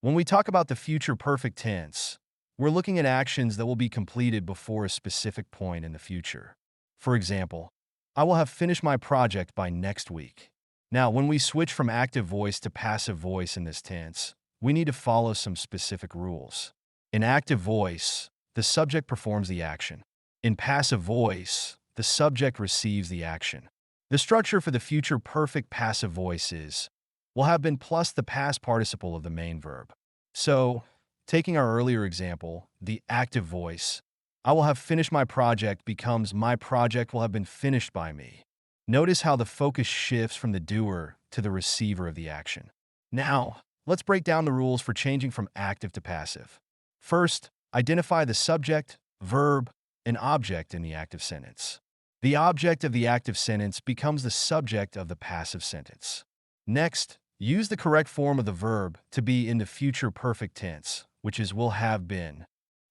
When we talk about the future perfect tense, we're looking at actions that will be completed before a specific point in the future. For example, I will have finished my project by next week. Now, when we switch from active voice to passive voice in this tense, we need to follow some specific rules. In active voice, the subject performs the action. In passive voice, the subject receives the action. The structure for the future perfect passive voice is will have been plus the past participle of the main verb. So, taking our earlier example, the active voice, I will have finished my project becomes my project will have been finished by me. Notice how the focus shifts from the doer to the receiver of the action. Now, let's break down the rules for changing from active to passive. First, identify the subject, verb, and object in the active sentence. The object of the active sentence becomes the subject of the passive sentence. Next, use the correct form of the verb to be in the future perfect tense, which is will have been.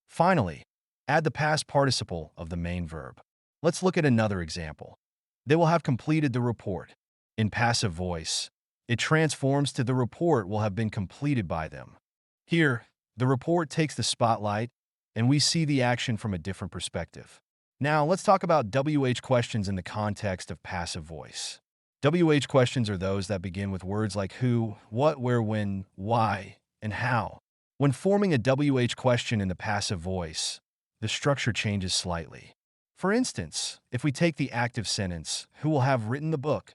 Finally, add the past participle of the main verb. Let's look at another example. They will have completed the report. In passive voice, it transforms to the report will have been completed by them. Here, the report takes the spotlight, and we see the action from a different perspective. Now, let's talk about WH questions in the context of passive voice. WH questions are those that begin with words like who, what, where, when, why, and how. When forming a WH question in the passive voice, the structure changes slightly. For instance, if we take the active sentence, who will have written the book,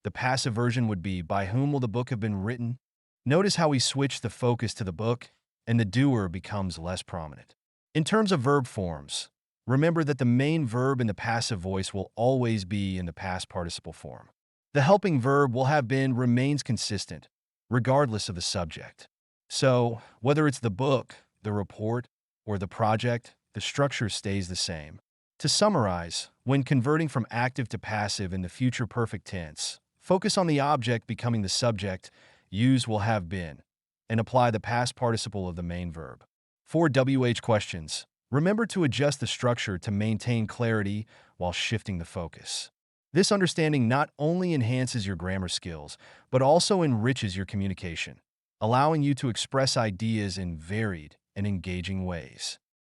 the passive version would be by whom will the book have been written? Notice how we switch the focus to the book, and the doer becomes less prominent. In terms of verb forms, remember that the main verb in the passive voice will always be in the past participle form. The helping verb will have been remains consistent, regardless of the subject. So, whether it's the book, the report, or the project, the structure stays the same. To summarize, when converting from active to passive in the future perfect tense, focus on the object becoming the subject, use will have been, and apply the past participle of the main verb. For WH questions, remember to adjust the structure to maintain clarity while shifting the focus. This understanding not only enhances your grammar skills, but also enriches your communication, allowing you to express ideas in varied and engaging ways.